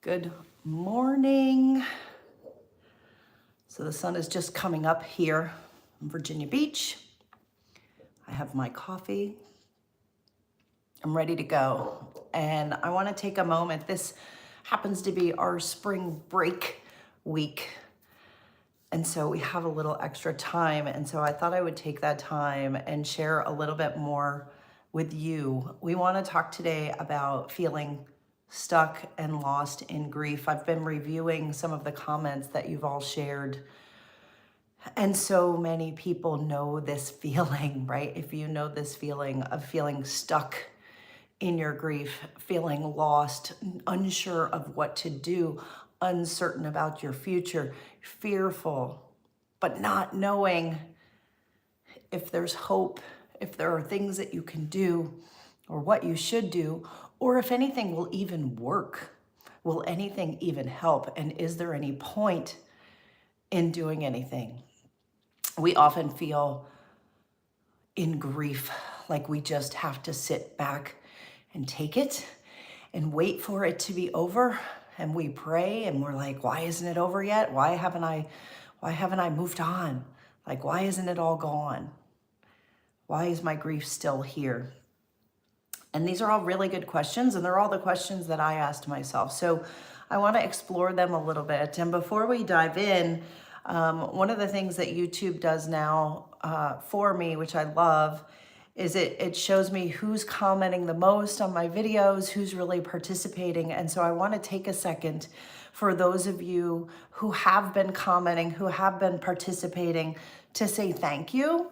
Good morning. So the sun is just coming up here in Virginia Beach. I have my coffee. I'm ready to go. And I want to take a moment. This happens to be our spring break week. And so we have a little extra time. And so I thought I would take that time and share a little bit more with you. We want to talk today about feeling stuck and lost in grief. I've been reviewing some of the comments that you've all shared. And so many people know this feeling, right? If you know this feeling of feeling stuck in your grief, feeling lost, unsure of what to do, uncertain about your future, fearful, but not knowing if there's hope, if there are things that you can do or what you should do, or if anything will even work. Will anything even help? And is there any point in doing anything? We often feel in grief like we just have to sit back and take it and wait for it to be over. And we pray and we're like, why isn't it over yet? Why haven't I moved on? Like, why isn't it all gone? Why is my grief still here? And these are all really good questions, and they're all the questions that I asked myself. So I want to explore them a little bit. And before we dive in, one of the things that YouTube does now for me, which I love, is it shows me who's commenting the most on my videos, who's really participating. And so I want to take a second for those of you who have been commenting, who have been participating, to say thank you.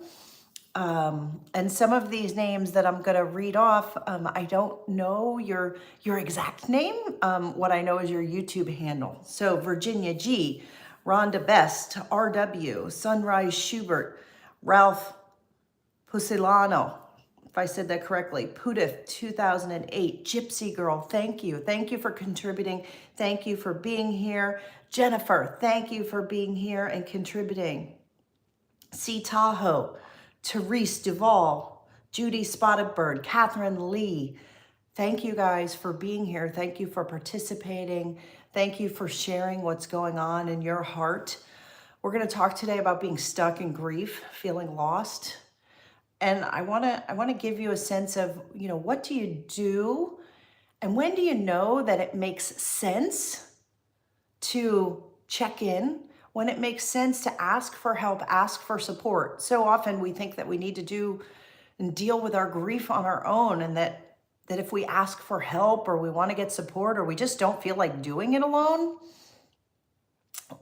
And some of these names that I'm going to read off, I don't know your exact name. What I know is your YouTube handle. So Virginia G, Rhonda Best, RW, Sunrise Schubert, Ralph Pusilano, if I said that correctly, Pudif 2008, Gypsy Girl, thank you. Thank you for contributing. Thank you for being here. Jennifer, thank you for being here and contributing. C Tahoe, Therese Duvall, Judy Spotted Bird, Catherine Lee. Thank you guys for being here. Thank you for participating. Thank you for sharing what's going on in your heart. We're going to talk today about being stuck in grief, feeling lost. And I want to give you a sense of, what do you do? And when do you know that it makes sense to check in? When it makes sense to ask for help, ask for support. So often we think that we need to do and deal with our grief on our own, and that if we ask for help or we want to get support or we just don't feel like doing it alone,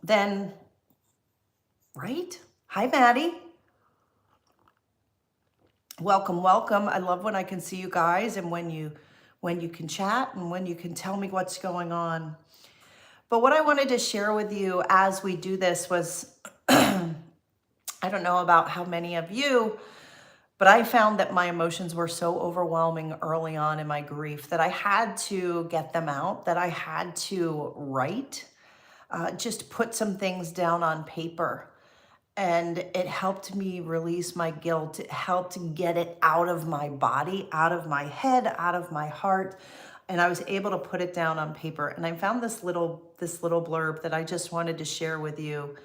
then, right? Hi, Maddie. Welcome, welcome. I love when I can see you guys and when you can chat and when you can tell me what's going on. But what I wanted to share with you as we do this was, I don't know about how many of you, but I found that my emotions were so overwhelming early on in my grief that I had to get them out, that I had to write, just put some things down on paper. And it helped me release my guilt. It helped get it out of my body, out of my head, out of my heart. And I was able to put it down on paper. And I found this little blurb that I just wanted to share with you.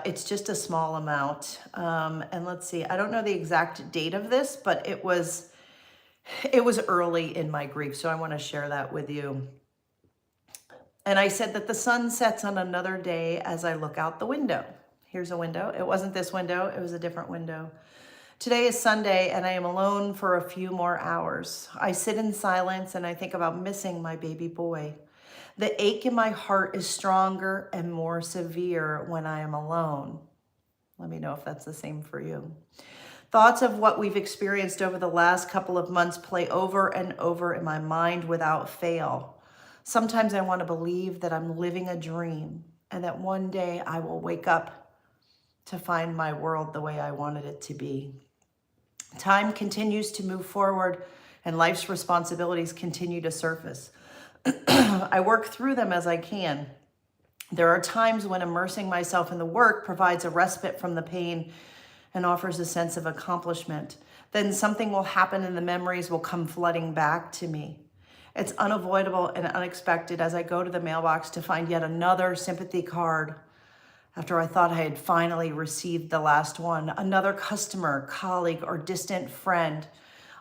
It's just a small amount. And let's see, I don't know the exact date of this, but it was early in my grief. So I want to share that with you. And I said that the sun sets on another day as I look out the window. Here's a window. It wasn't this window. It was a different window. Today is Sunday and I am alone for a few more hours. I sit in silence and I think about missing my baby boy. The ache in my heart is stronger and more severe when I am alone. Let me know if that's the same for you. Thoughts of what we've experienced over the last couple of months play over and over in my mind without fail. Sometimes I want to believe that I'm living a dream and that one day I will wake up to find my world the way I wanted it to be. Time continues to move forward and life's responsibilities continue to surface. I work through them as I can. There are times when immersing myself in the work provides a respite from the pain and offers a sense of accomplishment. Then something will happen and the memories will come flooding back to me. It's unavoidable and unexpected as I go to the mailbox to find yet another sympathy card after I thought I had finally received the last one. Another customer, colleague, or distant friend,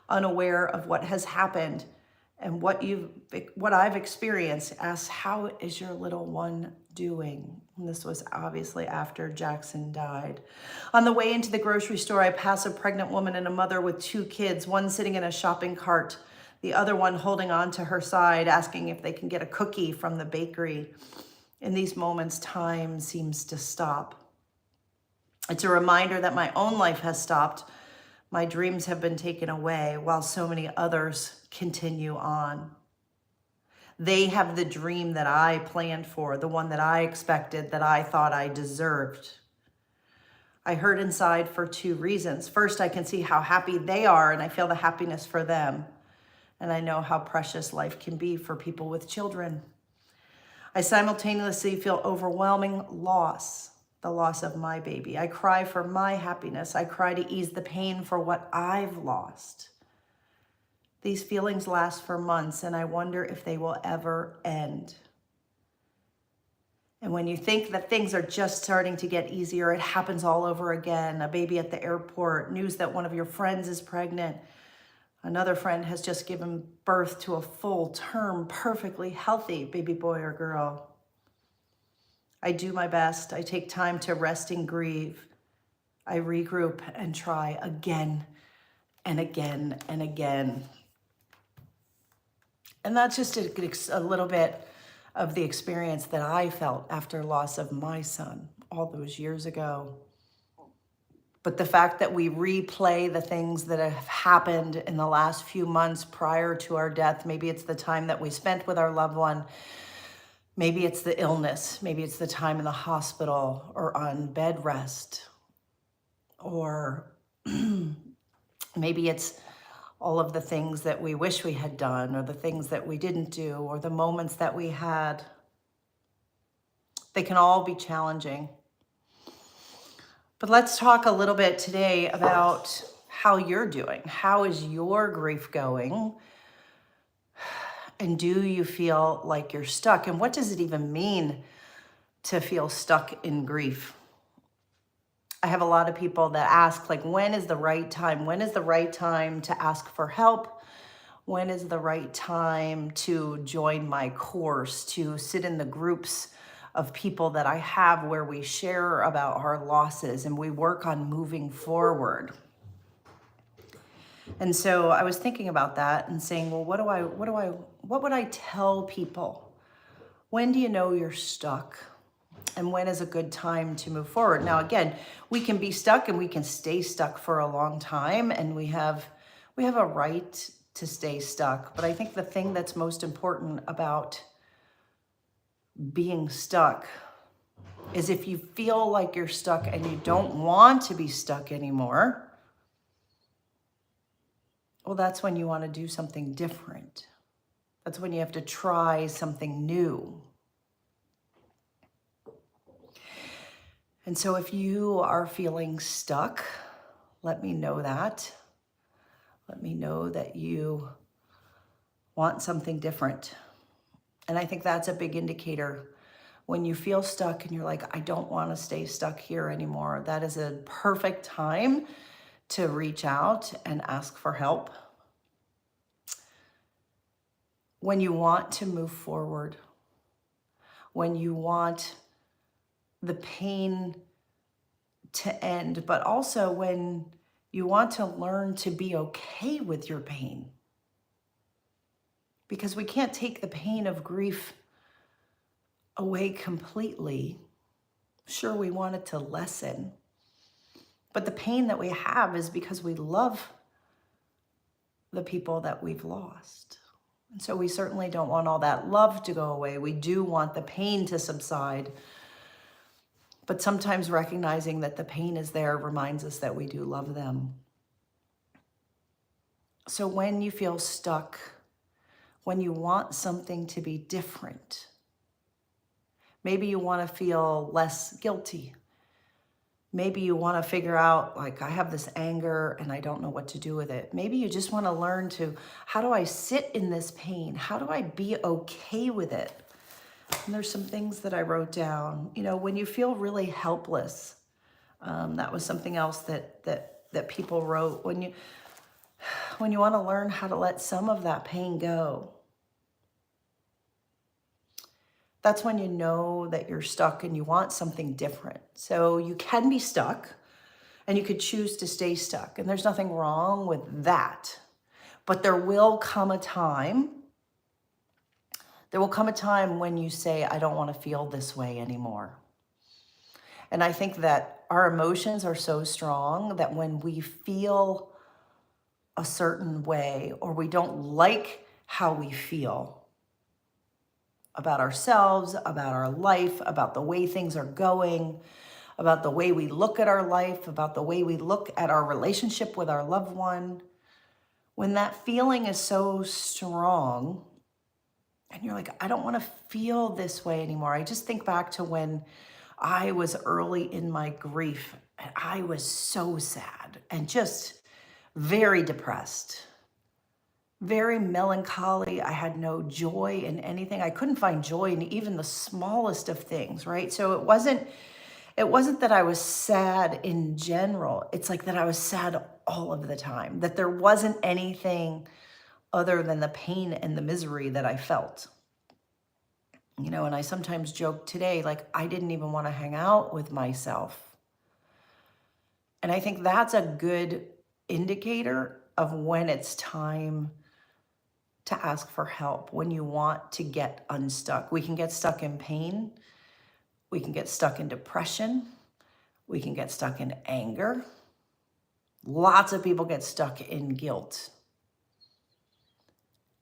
unaware of what has happened and what I've experienced, asks, "How is your little one doing?" And this was obviously after Jackson died. On the way into the grocery store, I pass a pregnant woman and a mother with 2 kids, one sitting in a shopping cart, the other one holding on to her side, asking if they can get a cookie from the bakery. In these moments, time seems to stop. It's a reminder that my own life has stopped. My dreams have been taken away while so many others continue on. They have the dream that I planned for, the one that I expected, that I thought I deserved. I hurt inside for 2 reasons. First, I can see how happy they are, and I feel the happiness for them. And I know how precious life can be for people with children. I simultaneously feel overwhelming loss, the loss of my baby. I cry for my happiness. I cry to ease the pain for what I've lost. These feelings last for months, and I wonder if they will ever end. And when you think that things are just starting to get easier, it happens all over again. A baby at the airport, news that one of your friends is pregnant. Another friend has just given birth to a full-term, perfectly healthy baby boy or girl. I do my best. I take time to rest and grieve. I regroup and try again and again and again. And that's just a little bit of the experience that I felt after loss of my son all those years ago. But the fact that we replay the things that have happened in the last few months prior to our death, maybe it's the time that we spent with our loved one, maybe it's the illness, maybe it's the time in the hospital or on bed rest, or maybe it's all of the things that we wish we had done, or the things that we didn't do, or the moments that we had. They can all be challenging. But let's talk a little bit today about how you're doing. How is your grief going? And do you feel like you're stuck? And what does it even mean to feel stuck in grief? I have a lot of people that ask, like, when is the right time? When is the right time to ask for help? When is the right time to join my course, to sit in the groups of people that I have where we share about our losses and we work on moving forward? And so I was thinking about that and saying, well, what would I tell people? When do you know you're stuck? And when is a good time to move forward? Now, again, we can be stuck and we can stay stuck for a long time, and we have a right to stay stuck. But I think the thing that's most important about being stuck is if you feel like you're stuck and you don't want to be stuck anymore, well, that's when you want to do something different. That's when you have to try something new. And so if you are feeling stuck, let me know that. Let me know that you want something different. And I think that's a big indicator. When you feel stuck and you're like, I don't want to stay stuck here anymore, that is a perfect time to reach out and ask for help. When you want to move forward, when you want the pain to end, but also when you want to learn to be okay with your pain. Because we can't take the pain of grief away completely. Sure, we want it to lessen, but the pain that we have is because we love the people that we've lost. And so we certainly don't want all that love to go away. We do want the pain to subside. But sometimes recognizing that the pain is there reminds us that we do love them. So when you feel stuck, when you want something to be different, maybe you want to feel less guilty. Maybe you want to figure out, like, I have this anger and I don't know what to do with it. Maybe you just want to learn to, how do I sit in this pain? How do I be okay with it? And there's some things that I wrote down. You know, when you feel really helpless, that was something else that people wrote. When you want to learn how to let some of that pain go, that's when you know that you're stuck and you want something different. So you can be stuck and you could choose to stay stuck. And there's nothing wrong with that. But there will come a time when you say, I don't want to feel this way anymore. And I think that our emotions are so strong that when we feel a certain way or we don't like how we feel about ourselves, about our life, about the way things are going, about the way we look at our life, about the way we look at our relationship with our loved one, when that feeling is so strong and you're like, I don't want to feel this way anymore. I just think back to when I was early in my grief and I was so sad and just very depressed, very melancholy. I had no joy in anything. I couldn't find joy in even the smallest of things, right? So it wasn't that I was sad in general. It's like that I was sad all of the time, that there wasn't anything other than the pain and the misery that I felt. You know, and I sometimes joke today, like, I didn't even want to hang out with myself. And I think that's a good indicator of when it's time to ask for help, when you want to get unstuck. We can get stuck in pain. We can get stuck in depression. We can get stuck in anger. Lots of people get stuck in guilt.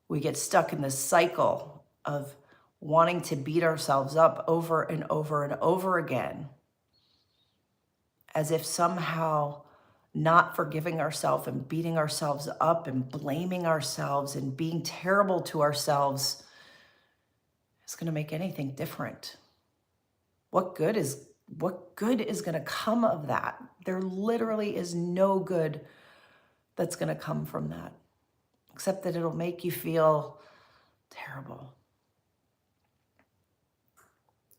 We get stuck in this cycle of wanting to beat ourselves up over and over and over again, as if somehow not forgiving ourselves and beating ourselves up and blaming ourselves and being terrible to ourselves is going to make anything different. What good is going to come of that? There literally is no good that's going to come from that, except that it'll make you feel terrible.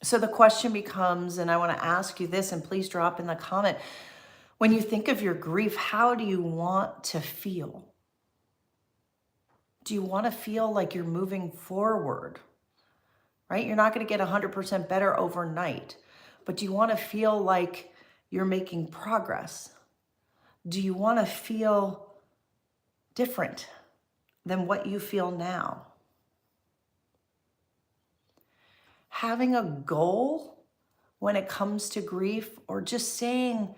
So the question becomes, and I want to ask you this, and please drop in the comment, when you think of your grief, how do you want to feel? Do you want to feel like you're moving forward, right? You're not going to get 100% better overnight, but do you want to feel like you're making progress? Do you want to feel different than what you feel now? Having a goal when it comes to grief, or just saying,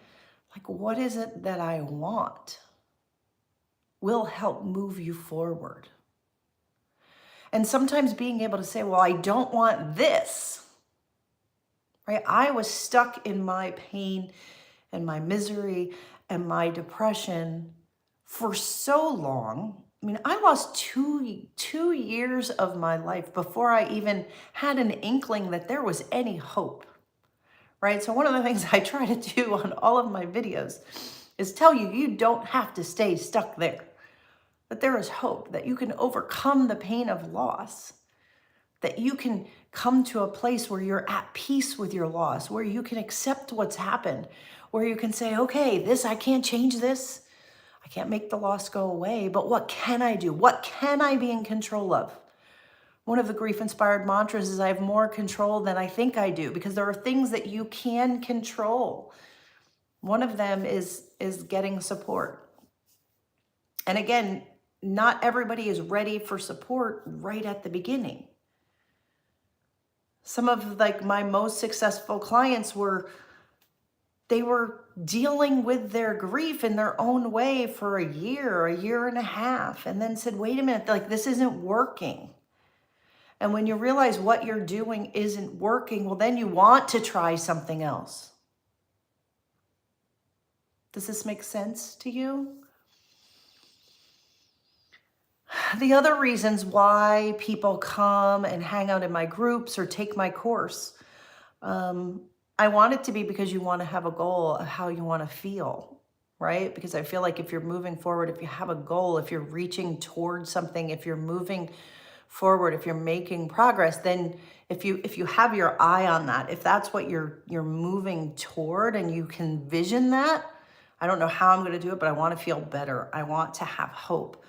like, what is it that I want, will help move you forward. And sometimes being able to say, well, I don't want this, right? I was stuck in my pain and my misery and my depression for so long. I mean, I lost two years of my life before I even had an inkling that there was any hope, right? So one of the things I try to do on all of my videos is tell you, you don't have to stay stuck there, that there is hope, that you can overcome the pain of loss, that you can come to a place where you're at peace with your loss, where you can accept what's happened, where you can say, okay, I can't change this. I can't make the loss go away, but what can I do? What can I be in control of? One of the grief-inspired mantras is, I have more control than I think I do, because there are things that you can control. One of them is getting support. And again, not everybody is ready for support right at the beginning. Some of my most successful clients they were dealing with their grief in their own way for a year and a half, and then said, wait a minute, this isn't working. And when you realize what you're doing isn't working, well, then you want to try something else. Does this make sense to you? The other reasons why people come and hang out in my groups or take my course, I want it to be because you want to have a goal of how you want to feel, right? Because I feel like if you're moving forward, if you have a goal, if you're reaching towards something, if you're moving forward, if you're making progress, then if you have your eye on that, if that's what you're moving toward and you can vision that, I don't know how I'm going to do it, but I want to feel better. I want to have hope.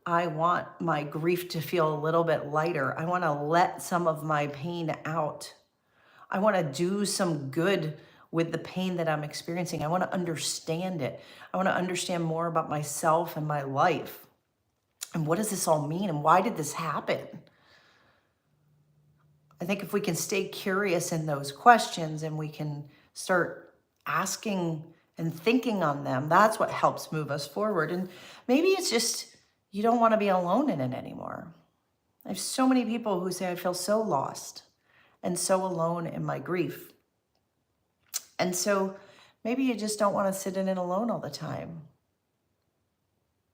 I want my grief to feel a little bit lighter. I want to let some of my pain out. I want to do some good with the pain that I'm experiencing. I want to understand it. I want to understand more about myself and my life. And what does this all mean? And why did this happen? I think if we can stay curious in those questions and we can start asking and thinking on them, that's what helps move us forward. And maybe it's just you don't want to be alone in it anymore. I have so many people who say, I feel so lost and so alone in my grief. And so maybe you just don't want to sit in it alone all the time.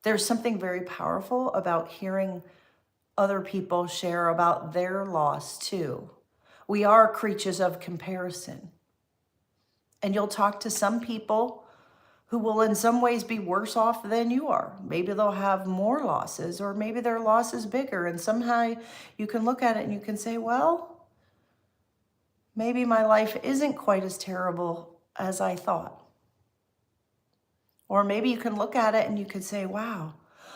There's something very powerful about hearing other people share about their loss too. We are creatures of comparison. And you'll talk to some people who will in some ways be worse off than you are. Maybe they'll have more losses, or maybe their loss is bigger. And somehow you can look at it and you can say, well, maybe my life isn't quite as terrible as I thought. Or maybe you can look at it and you can say, wow,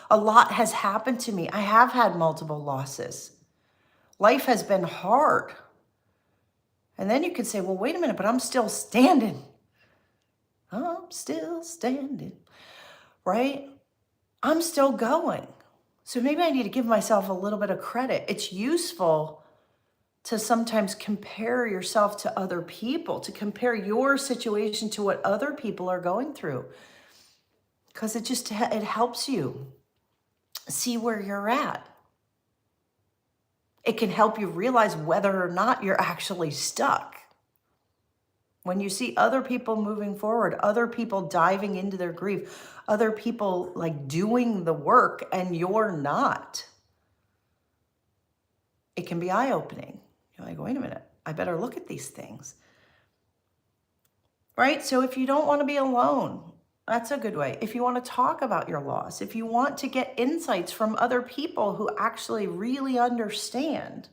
a lot has happened to me. I have had multiple losses. Life has been hard. And then you could say, well, wait a minute, but I'm still standing. I'm still standing, right? I'm still going. So maybe I need to give myself a little bit of credit. It's useful to sometimes compare yourself to other people, to compare your situation to what other people are going through. Because it helps you see where you're at. It can help you realize whether or not you're actually stuck. When you see other people moving forward, other people diving into their grief, other people like doing the work and you're not, it can be eye-opening. You're like, wait a minute, I better look at these things. Right? So if you don't want to be alone, that's a good way. If you want to talk about your loss, if you want to get insights from other people who actually really understand,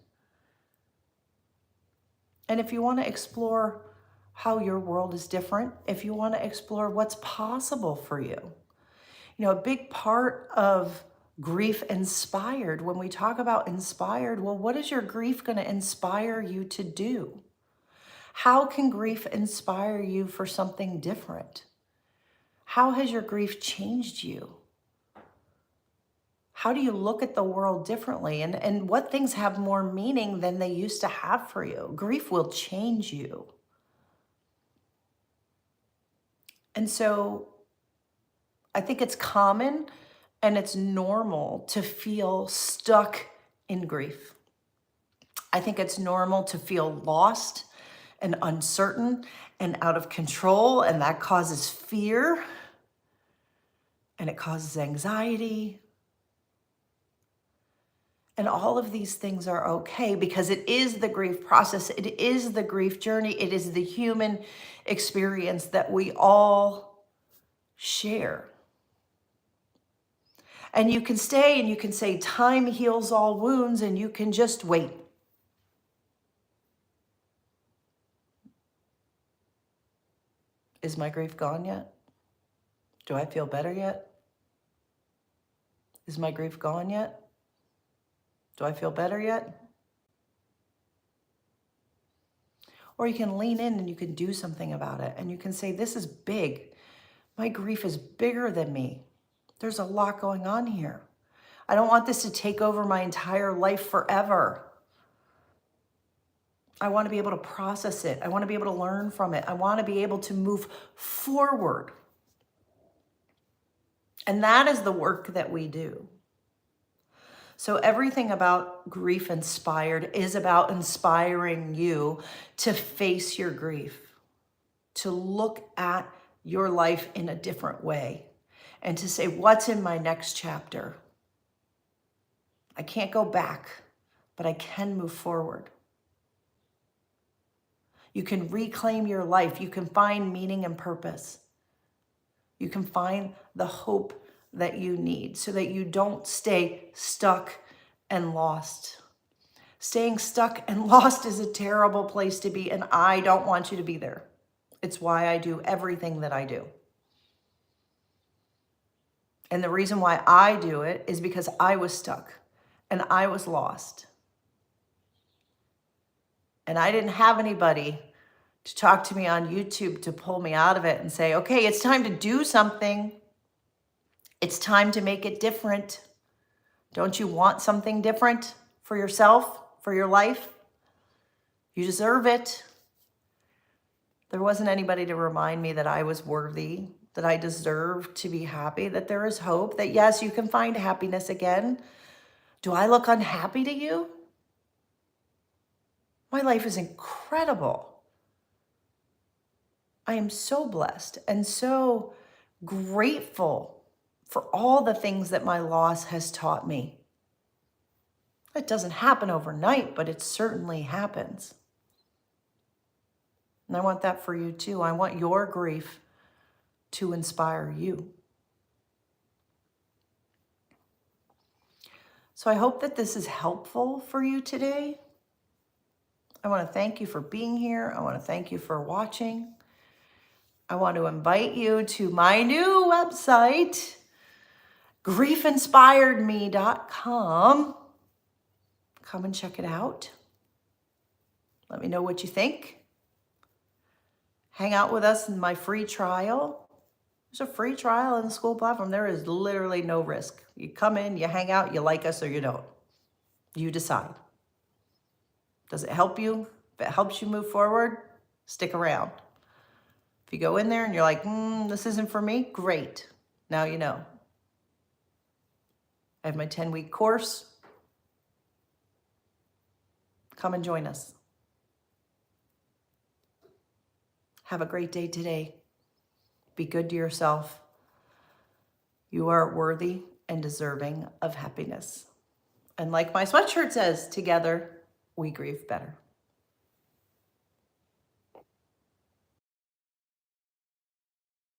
and if you want to explore how your world is different, if you want to explore what's possible for you. You know, a big part of grief inspired, when we talk about inspired, well, what is your grief going to inspire you to do? How can grief inspire you for something different? How has your grief changed you? How do you look at the world differently? And what things have more meaning than they used to have for you? Grief will change you. And so I think it's common and it's normal to feel stuck in grief. I think it's normal to feel lost and uncertain and out of control, and that causes fear and it causes anxiety. And all of these things are okay because it is the grief process. It is the grief journey. It is the human experience that we all share. And you can stay and you can say, time heals all wounds, and you can just wait. Is my grief gone yet? Do I feel better yet? Is my grief gone yet? Do I feel better yet? Or you can lean in and you can do something about it. And you can say, this is big. My grief is bigger than me. There's a lot going on here. I don't want this to take over my entire life forever. I want to be able to process it. I want to be able to learn from it. I want to be able to move forward. And that is the work that we do. So everything about Grief Inspired is about inspiring you to face your grief, to look at your life in a different way, and to say, what's in my next chapter? I can't go back, but I can move forward. You can reclaim your life. You can find meaning and purpose. You can find the hope that you need so that you don't stay stuck and lost. Staying stuck and lost is a terrible place to be, and I don't want you to be there. It's why I do everything that I do. And the reason why I do it is because I was stuck and I was lost. And I didn't have anybody to talk to me on YouTube to pull me out of it and say, okay, it's time to do something. It's time to make it different. Don't you want something different for yourself, for your life? You deserve it. There wasn't anybody to remind me that I was worthy, that I deserve to be happy, that there is hope, that yes, you can find happiness again. Do I look unhappy to you? My life is incredible. I am so blessed and so grateful for all the things that my loss has taught me. It doesn't happen overnight, but it certainly happens. And I want that for you too. I want your grief to inspire you. So I hope that this is helpful for you today. I want to thank you for being here. I want to thank you for watching. I want to invite you to my new website, griefinspiredme.com. Come and check it out. Let me know what you think. Hang out with us in my free trial. There's a free trial on the school platform. There is literally no risk. You come in, you hang out, you like us or you don't. You decide. Does it help you? If it helps you move forward, stick around. If you go in there and you're like, this isn't for me, great. Now you know. I have my 10-week course. Come and join us. Have a great day today. Be good to yourself. You are worthy and deserving of happiness. And like my sweatshirt says, together we grieve better.